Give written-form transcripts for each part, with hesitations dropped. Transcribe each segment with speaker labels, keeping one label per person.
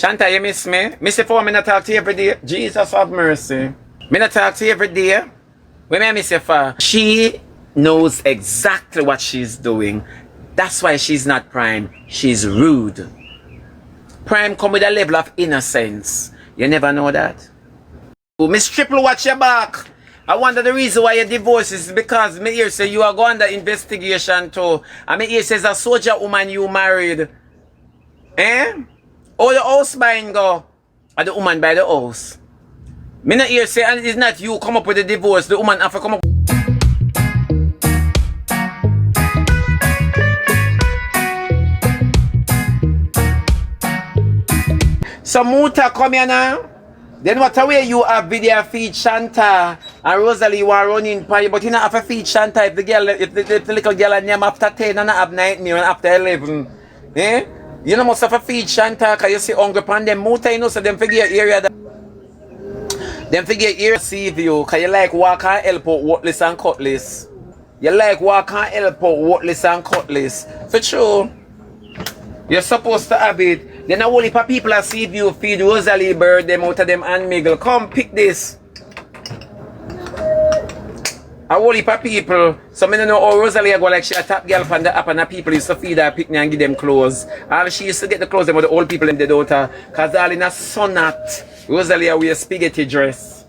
Speaker 1: Chantal, you miss me? Miss you for me not talk to you every day? Jesus have mercy. Me not talk to you every day? When I miss you for? She knows exactly what she's doing. That's why she's not prime. She's rude. Prime come with a level of innocence. You never know that. Miss Triple, watch your back. I wonder the reason why your divorce is because me here say you are going under investigation too. And me here says a soldier woman you married. Eh? All the house buying go. Or the woman buy the house. Me not here say and it's not you come up with the divorce. The woman have to come up. So Muta come here now. Then what way you have video feed Chantal and Rosealee you are running by, but you don't have a feed Chantal if the girl, if the little girl and name after 10 and have nightmare and after 11. Eh? You know must have a feed Chantal because you see hungry pan them. Muta you know so them figure area that them figure area see you because you like walk and help out worthless and cutlass. You like walk and help out worthless and cutlass. For sure. You're supposed to have it. Then a whole heap of people are see you feed Rosealee bird them out of them and miggle. Come pick this. A whole heap of people. So I don't know how Rosealee go like she a top girl from the app and the people used to feed her picnic and give them clothes. All she used to get the clothes them with the old people in the daughter. Cause all in a sonat. Rosealee wear spaghetti dress.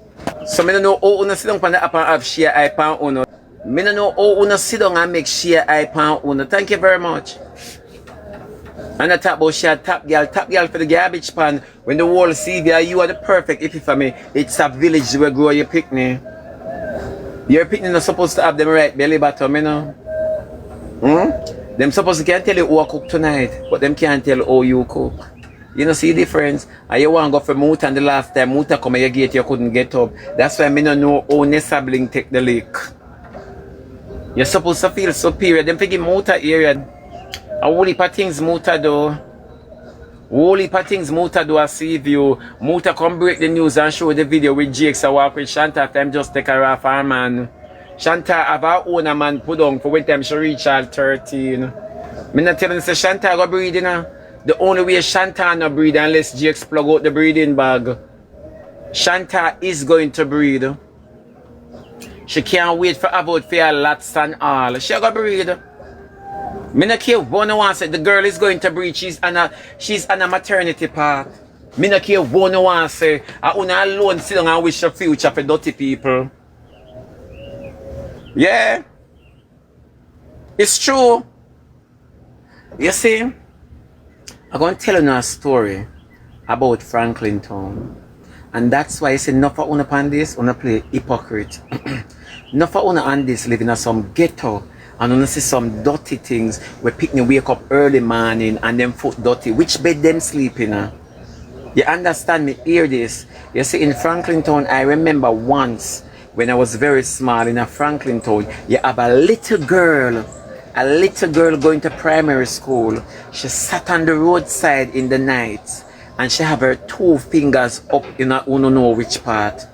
Speaker 1: So I don't know how una sit down on the app and have share eye pan uno. I don't know how una sit down and make share eye pan uno. Thank you very much. And I talk about she a top girl for the garbage pan. When the world see you are the perfect if for me. It's a village where grow your picnic. Your picnic not supposed to have them right belly bottom, you know. Them supposed to can tell you who I cook tonight, but them can't tell how you cook. You know see the difference? And you want to go for Muta and the last time Muta come at your gate you couldn't get up. That's why I don't know how Nessabling take the lick. You're supposed to feel superior. Them figure Muta area. A whole heap of things Muta do. Whole heap of things Muta do I see you. Muta come break the news and show the video with Jakes I walk with Chantal time just take her off her man. Chantal have her own a man put on for when time she reach all 13. Me not telling you say Chantal go breed you know. The only way Chantal no breed unless Jakes plug out the breeding bag. Chantal is going to breed. She can't wait for about for her lots and all. She go breed. Me no care one one say the girl is going to breed. She's on a maternity part. Me no care one one say I una alone sit down and wish a future for dirty people. Yeah. It's true. You see, I'm going to tell you a story about Franklin Town. And that's why I say enough for una on this, una play hypocrite. Enough for una on this living in some ghetto. And you see some dirty things where people wake up early morning and them foot dirty. Which bed them sleeping in? You understand me? Hear this. You see in Franklin Town, I remember once when I was very small in a Franklin Town, you have a little girl going to primary school. She sat on the roadside in the night and she have her 2 fingers up in a uno know which part.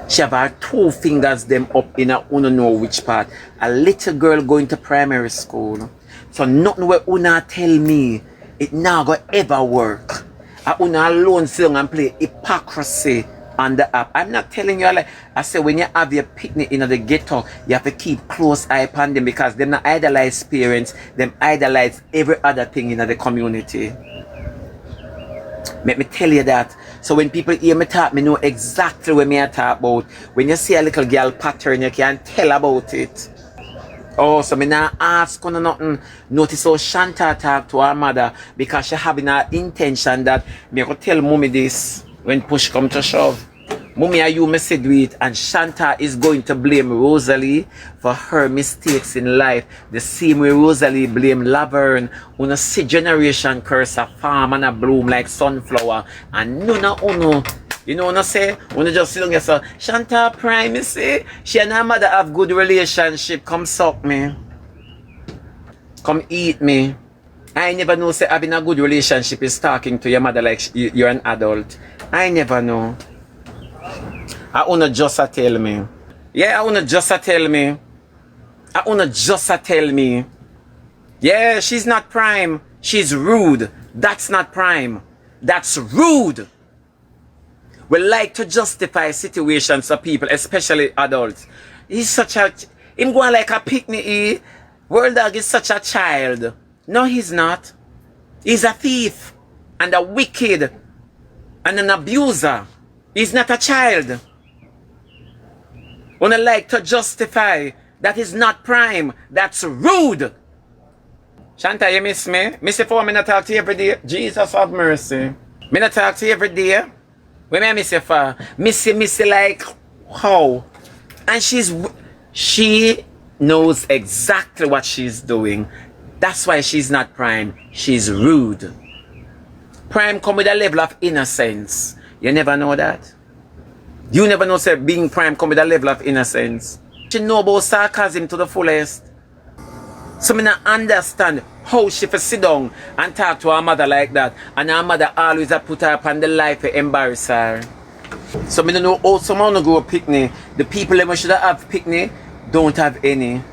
Speaker 1: She have her 2 fingers them up in a uno know which part. A little girl going to primary school. So nothing where una tell me it now go ever work. I una alone sit down and play hypocrisy on the app. I'm not telling you like I say when you have your picnic in the ghetto, you have to keep close eye upon them because them not idolize parents, them idolize every other thing in the community. Let me tell you that. So when people hear me talk, me know exactly what me I talk about. When you see a little girl pattern, you can tell about it. Oh, so me not ask on nothing. Notice how Chantal talk to her mother because she having an intention that me go tell mommy this when push come to shove. Mommy and you me say do it and Chantal is going to blame Rosealee for her mistakes in life. The same way Rosealee blame Laverne. Una see generation curse a farm and a bloom like sunflower. And no uno. You know what I say? When you just sit down and say, Chantal prime, you see? She and her mother have good relationship. Come suck me. Come eat me. I never know say having a good relationship is talking to your mother like you're an adult. I never know. I wanna just tell me. Yeah, I wanna just tell me. I wanna just tell me. Yeah, she's not prime. She's rude. That's not prime. That's rude. We like to justify situations for people, especially adults. He's such a... Him going like a picnic. World Dog is such a child. No, he's not. He's a thief and a wicked and an abuser. He's not a child. When I like to justify that is not prime, that's rude. Chantal, you miss me? Miss you for me not talk to you every day? Jesus have mercy. Me not talk to you every day? When I miss you for? Miss you like how? And she knows exactly what she's doing. That's why she's not prime. She's rude. Prime come with a level of innocence. You never know that? You never know, say, being prime come with a level of innocence. She know about sarcasm to the fullest. So me not understand how she for sit down and talk to her mother like that. And her mother always put her up on the life to embarrass her. So me don't know how someone go a picnic. The people that should have picnic don't have any.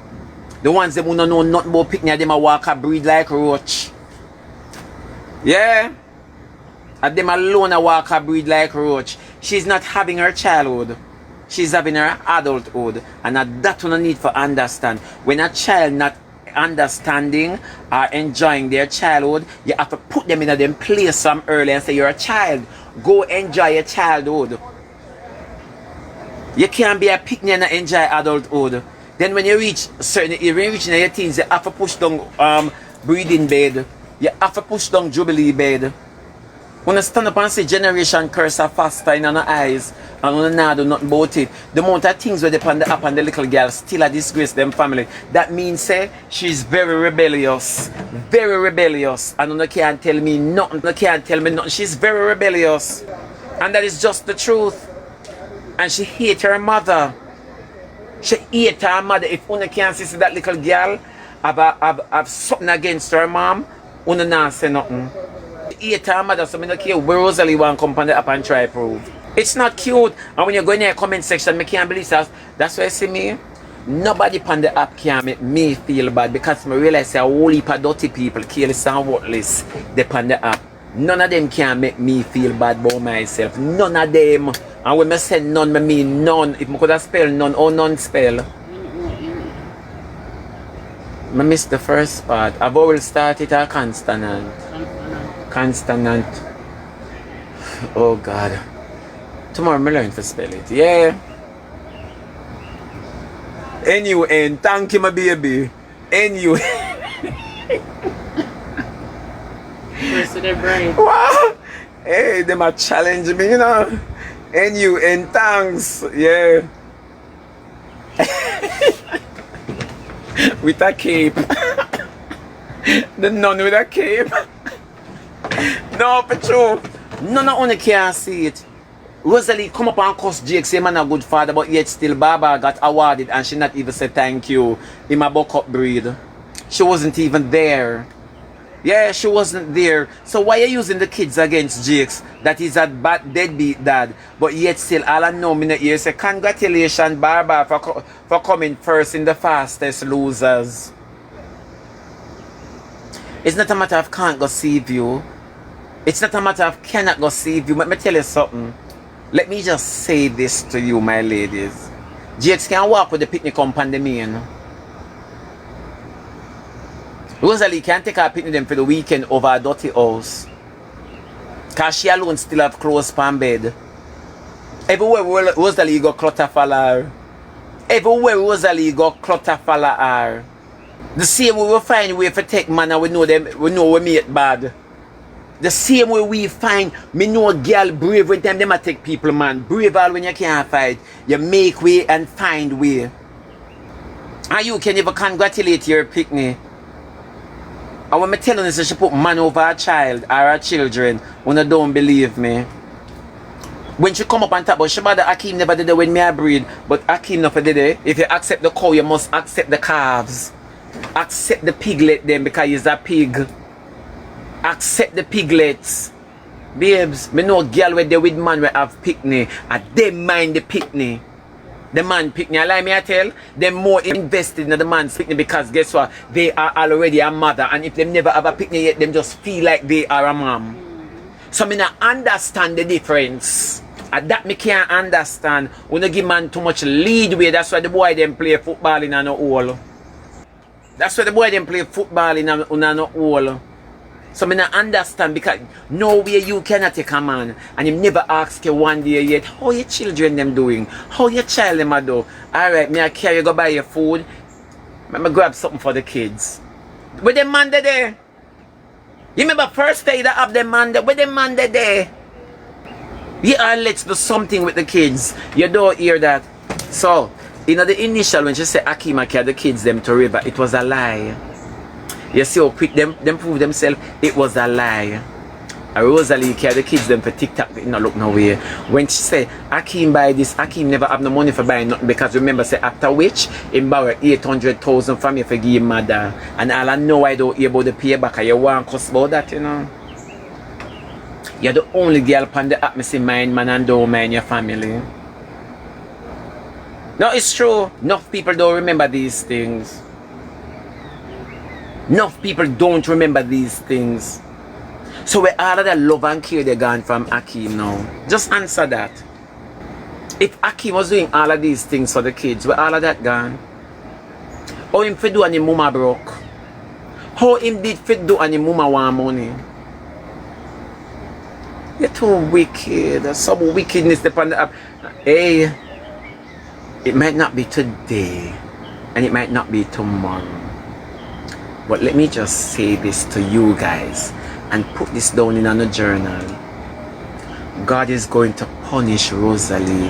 Speaker 1: The ones that don't know nothing about picnic, them a walk a breed like roach. Yeah. And them alone a walk a breed like roach. She's not having her childhood. She's having her adulthood. And that one need for understand. When a child not understanding or enjoying their childhood, you have to put them in a them place from early and say, you're a child. Go enjoy your childhood. You can't be a picnic and enjoy adulthood. Then when you reach certain, you reach in your teens, you have to push down breeding bed. You have to push down jubilee bed. When you stand up and say generation curse are faster in our eyes and when you not do nothing about it, the amount of things where they pan the up and the little girl still a disgrace them family. That means say she's very rebellious. Very rebellious. And you can't tell me nothing. You can't tell me nothing. She's very rebellious. And that is just the truth. And she hates her mother. She hates her mother. If you can't see that little girl have something against her mom, you not say nothing. Hate her mother, so I don't care where Rosealee want to come on the app and try prove. It's not cute. And when you go in the comment section, I can't believe that. That's why I see me. Nobody on the app can make me feel bad because I realize that a whole heap of dirty people, careless and worthless, they on the app. None of them can make me feel bad about myself. None of them. And when I say none, I mean none. If I could have spelled none, or none spell. I missed the first part. I've already started a consonant. Consonant. Oh God. Tomorrow I learn to spell it. Yeah. N-U-N. Thank you, my baby. N-U-N.
Speaker 2: First of their brain.
Speaker 1: Wow. Hey, they might challenge me, you know. N-U-N. Thanks. Yeah. With a cape. The nun with a cape. No, for true. None of only can see it. Rosealee come up and cuss Jake, say man a good father, but yet still Baba got awarded and she not even said thank you. In my buck up breed. She wasn't even there. Yeah, she wasn't there. So why are you using the kids against Jakes? That is a bad deadbeat dad. But yet still all I know me here say congratulations Baba for coming first in the fastest losers. It's not a matter of can't go save you. It's not a matter of cannot go save you. Let me tell you something. Let me just say this to you, my ladies. Jakes can walk with the picnic come on the main. Rosealee can take her picnic them for the weekend over a dirty house. Cause she alone still have clothes on bed. Everywhere Rosealee go clutter follow her. Everywhere Rosealee go clutter follow her. The same way we find a way to take man and we know we mate bad. The same way we find, me know a girl brave when them a take people man. Brave all when you can't fight. You make way and find way. And you can even congratulate your picnic. And when I tell you she put man over a child or her children, when you don't believe me. When she come up and talk about Shebada, Akeem never did it when me a breed, but Akeem never did it. If you accept the cow, you must accept the calves. Accept the piglet then because he's a pig. Accept the piglets. Babes, me know a girl where they with man where have picnic and they mind the picnic. The man picnic, I like me I tell, they're more invested in the man's picnic because guess what? They are already a mother and if they never have a picnic yet, them just feel like they are a mom. So me not understand the difference. And that me can't understand. When you give man too much lead way, that's why the boy them play football in a hole. That's why the boy them play football in a hole. So me not understand because no way you cannot take a man and him never ask you one day yet how your children them doing, how your child them a do. Alright, me I carry you go buy your food. Me grab something for the kids. Where the man there? You remember first day that have the man there? Where the man there? Yeah, let's do something with the kids. You don't hear that. So, you know the initial when she said Akima carry the kids them to river, it was a lie. You see how quick them prove themselves? It was a lie. And Rosealee carry the kids them for TikTok, it not look no way. When she say Akim buy this, Akim never have no money for buying nothing because remember say after which he borrow 800,000 from you for give him mother. And all I know I don't hear about the payback and you want cuss about that, you know. You're the only girl on the app me say mind man and don't mind your family. No, it's true. Enough people don't remember these things. Enough people don't remember these things. So where all of that love and care they gone from Akim now? Just answer that. If Akim was doing all of these things for the kids, where all of that gone? How him fit do and him mama broke? How him did fit do and him mama want money? You're too wicked. There's some wickedness upon the app. Hey, it might not be today and it might not be tomorrow. But let me just say this to you guys and put this down in a journal. God is going to punish Rosealee.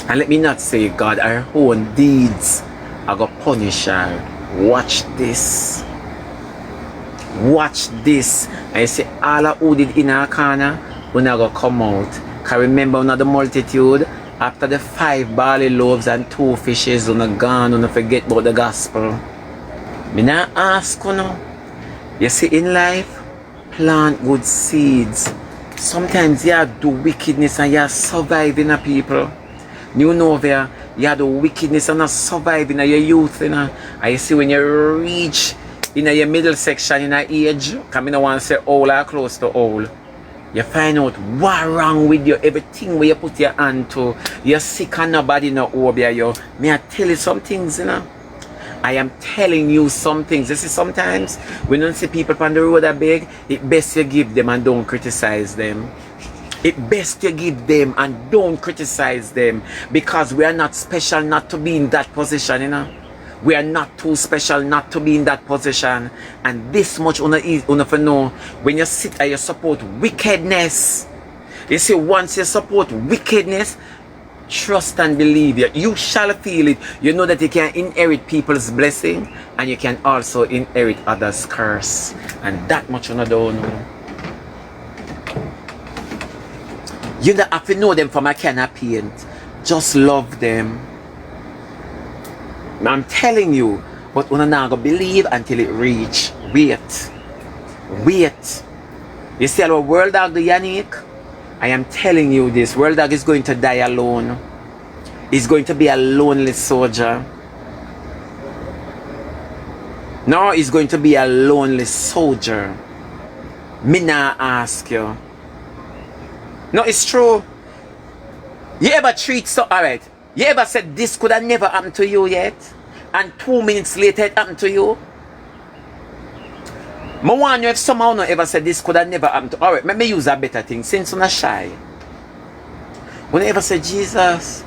Speaker 1: And let me not say God, our own deeds are going to punish her. Watch this. Watch this. And you see all who did in our corner, we're not going to come out. Because remember, one of the multitude, after the 5 barley loaves and 2 fishes, we're not gone, we're not forget about the gospel. Me not ask you know. You see in life, plant good seeds. Sometimes you do wickedness and you survive in a people. You know there, you do wickedness and you survive in your youth, you know. And you see when you reach in your middle section in a age, because I don't want to say old or close to old. You find out what wrong with you, everything where you put your hand to. You're sick and nobody know over you. May I tell you some things, you know? I am telling you some things. You see, sometimes when you see people on the road that beg, it best you give them and don't criticize them. It best you give them and don't criticize them. Because we are not special not to be in that position, you know. We are not too special not to be in that position. And this much una know when you sit and you support wickedness. You see, once you support wickedness, trust and believe you shall feel it. You know that you can inherit people's blessing and you can also inherit others' curse. And that much you don't know. You don't have to know them from a can of paint. Just love them. I'm telling you, but you're not going to believe until it reach. Wait. Wait. You see our world dog the Yannick? I am telling you this, World Dog is going to die alone. He's going to be a lonely soldier. No, he's going to be a lonely soldier. Me nah ask you. No, it's true. You ever treat so, alright, you ever said this could have never happened to you yet? And 2 minutes later it happened to you? I wonder if somehow no ever said this could have never happened to. Alright, let me use a better thing. Since you're not shy. When I ever said, Jesus,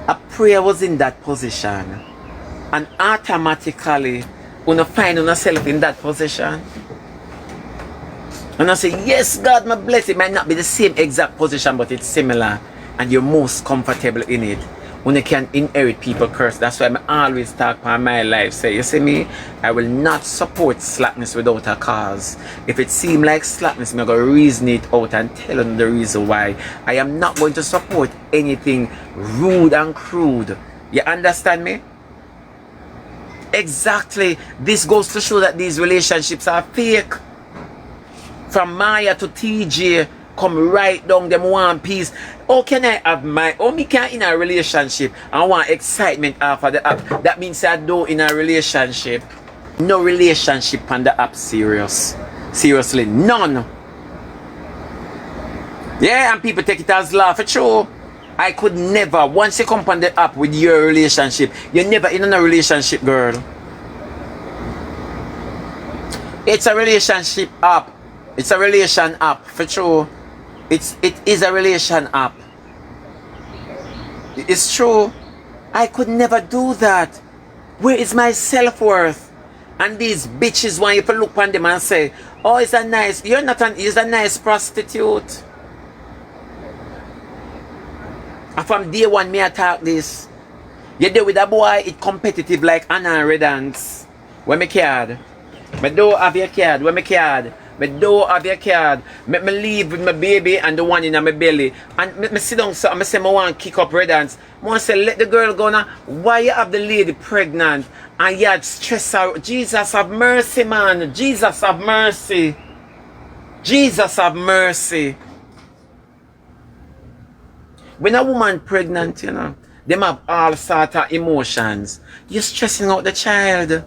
Speaker 1: a prayer was in that position. And automatically, when you find yourself in that position. And I say, yes, God, my bless. It might not be the same exact position, but it's similar. And you're most comfortable in it. When you can inherit people curse. That's why I always talk about my life. Say, you see me, I will not support slackness without a cause. If it seems like slackness, I'm going to reason it out and tell them the reason why. I am not going to support anything rude and crude. You understand me? Exactly. This goes to show that these relationships are fake. From Maya to TJ, come right down them one piece. How can I have me can in a relationship and want excitement after the app? That means I do in a relationship. No relationship on the app serious. Seriously, none. Yeah, and people take it as laugh. It's true. I could never, once you come on the app with your relationship, you're never in a relationship, girl. It's a relationship app. It's a relation app, for true. It is a relation app. It's true. I could never do that. Where is my self-worth? And these bitches want you to look on them and say, oh, it's a nice, you're not an, he's a nice prostitute. And from day one, me attack this. You deal with a boy, it competitive like Anna Redance. When me card. Me don't have your card. When me card. Me don't have your card. Me leave with my baby and the one in my belly. And me sit down so I say I want to kick up Redance. I want to say let the girl go now. Why you have the lady pregnant? And you had stress her. Jesus have mercy, man. Jesus have mercy. Jesus have mercy. When a woman pregnant, you know, them have all sort of emotions. You're stressing out the child.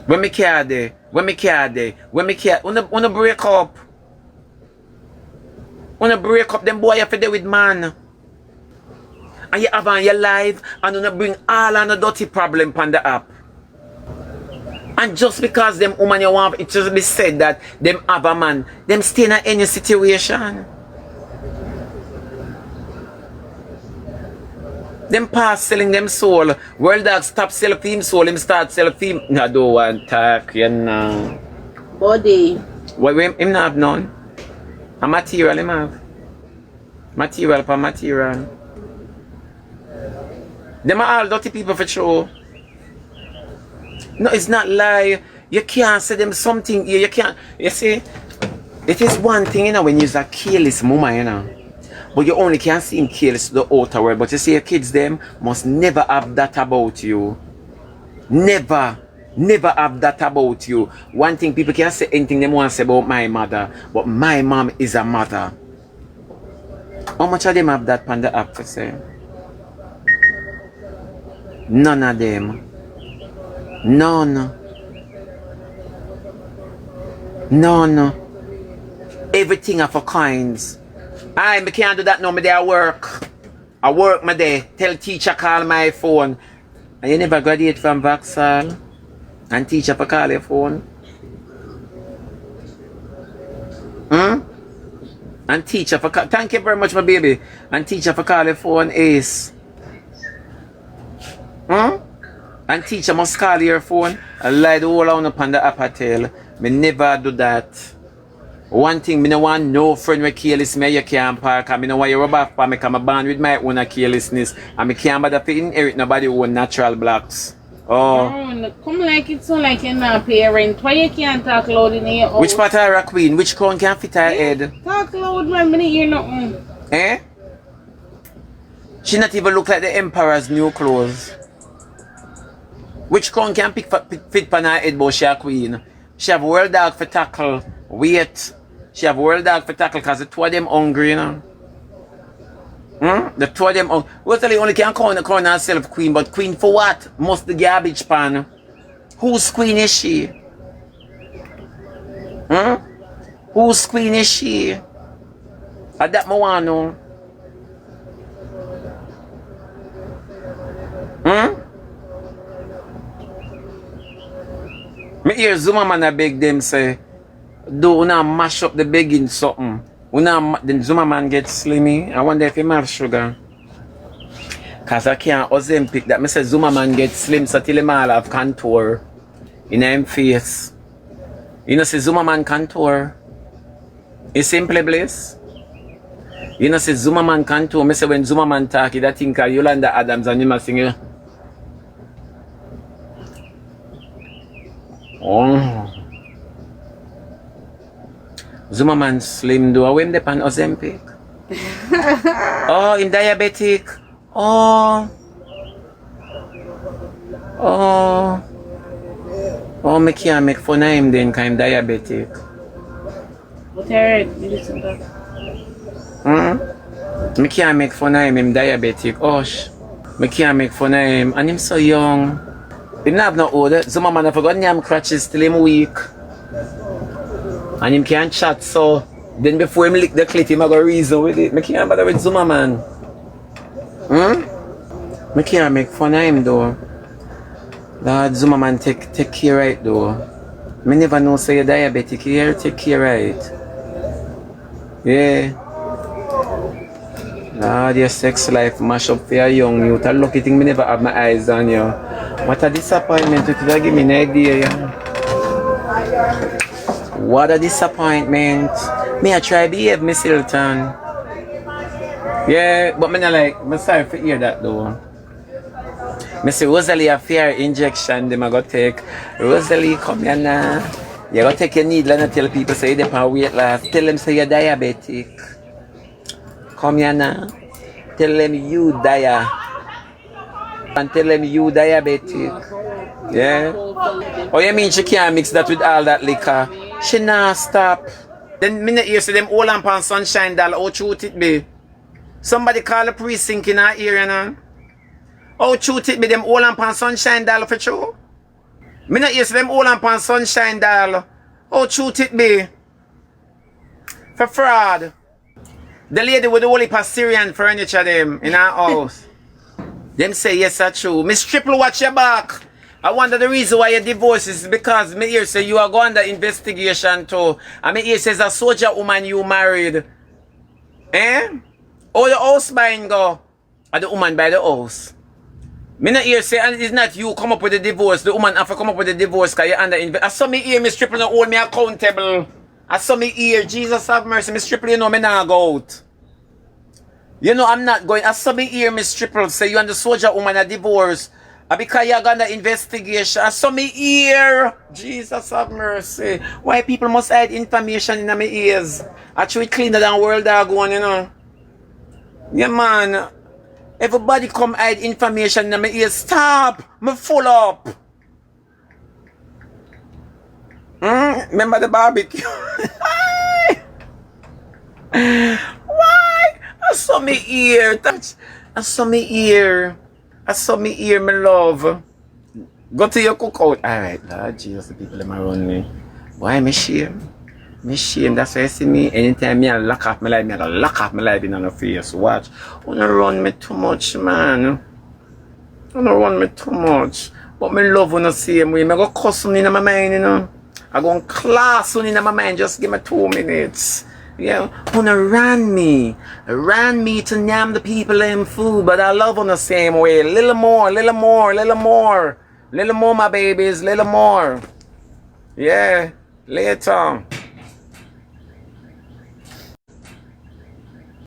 Speaker 1: When me care there, when me care there, when me care, wanna break up. Wanna break up, them boy you have to deal with man. And you have on your life and wanna bring all on a dirty problem on the app. And just because them woman you want, it just be said that them have a man, them stay in any situation. Them past selling them soul. World Dog stop selling him soul, him start selling him. I don't want talk, you know.
Speaker 2: Body.
Speaker 1: What him not have none? A material him have. Material for material. Them are all dirty people for sure. No, it's not lie. You can't say them something here. You can't. You see, it is one thing, you know, when you're a careless mama, you know. But you only can see him careless to the outer world. But you see your kids them must never have that about you. Never. Never have that about you. One thing people can say anything they want to say about my mother. But my mom is a mother. How much of them have that on the app to say? None of them. None. None. Everything are for kinds. I can't do that no, me there at work. I work my day. Tell teacher call my phone. And you never graduate from Vauxhall. And teacher for call your phone. And teacher for call. Thank you very much, my baby. And teacher for call your phone is. And teacher must call your phone. I lie the whole on upon the app I tell. Me never do that. One thing, me no want no friend with careless me you can't park. And me no want you rub off for me because I'm born with my own carelessness. And me can't bother to inherit nobody own natural blocks. Oh.
Speaker 2: No, come like it so like you're not parent. Why you can't talk loud in your house?
Speaker 1: Which part of her queen? Which crown can fit her head?
Speaker 2: Talk loud, man. Me hear nothing.
Speaker 1: Eh? She not even look like the emperor's new clothes. Which crown can fit on her head but she a queen? She have World Dog for tackle. Wait. She have World Dog for tackle because the two of them hungry, you know. The two of them hungry. Rosealee only can call herself queen, but queen for what? Must the garbage pan. Whose queen is she? Whose queen is she? That I want to know. Me hear Zuma man a beg them say, do una mash up the begging something. Then Zuma man get slimmy. I wonder if he have sugar. Cause I can't Ozempic that me say Zuma man get slim so till him all have contour in him face. You know say Zuma man contour. It's simply bliss. You know say Zuma man contour. Me say when Zuma man talk, that think of Yolanda Adams and him a sing. Oh. Zuma man slim do. When they pan Ozempic? Oh, in diabetic. Oh. Oh. Oh, me can't make fun of him then because I'm diabetic.
Speaker 2: But alright, you listen to that.
Speaker 1: Me can't make fun of him, I'm diabetic. Osh. Me can't make fun of him. And him so young. Him not have no older. Zuma man I forgot him crutches till him weak. And him can't chat, so then before him lick the clit, him I go reason with it. I can't bother with Zuma, man. I can't make fun of him though. Lord Zuma, man, take care of it though. I never know say you're diabetic here, take care of it. Yeah. Lord, your sex life mash up for your young youth. A lucky thing me never have my eyes on you. What a disappointment, you could give me an idea, yeah. What a disappointment. Me I try behave, Miss Hilton. Yeah, but me not like, I'm sorry for hear that though. Me say Rosealee a fair injection them I go take. Rosealee, come here now. You go take your needle and tell people say you're on weight loss. Tell them say you're diabetic. Come here now. Tell them you dia. And tell them you diabetic. Yeah? Oh, you mean she can't mix that with all that liquor? She nah stop. Then me not hear say them all on sunshine doll. How truth it be? Somebody call the precinct in our ear, you know? How truth it be them all on sunshine doll for true? Me not hear say them all on sunshine doll. How truth it be? For fraud. The lady with the holy Syrian furniture them in our house. Them say yes that's true. Miss Triple, watch your back. I wonder the reason why your divorce is because me hear say you are going under investigation too. And me hear says a soldier woman you married. Eh? Oh, the house buying go. Or the woman buy the house. Me not hear say, and it's not you come up with the divorce. The woman have to come up with the divorce because you're under investigation. I saw me hear Miss Triple not hold me accountable. I saw me hear, Jesus have mercy. Miss Triple, you know me not go out. You know I'm not going. I saw me hear Miss Triple say you and the soldier woman a divorce. Because you're under investigation. I saw me hear, Jesus have mercy. Why people must hide information in my ears? I treat cleaner than world dog one, you know. Yeah man. Everybody come hide information in my ears. Stop! Me full up. Remember the barbecue? Why? I saw me ear. I saw me ear. I saw me ear, my love. Go to your cookout. Alright, Lord Jesus, the people that around me. Why me shame? Me shame, that's why you see me. Anytime me I lock off my life, me I lock off my life in on the face. Watch. Don't run me too much, man. Don't run me too much. But me love on the same way. I go cuss on in my mind, you know. I go class on in my mind. Just give me 2 minutes. Yeah, wanna run me to name the people in food, but I love on the same way. Little more, little more, little more, little more, my babies, little more. Yeah, later.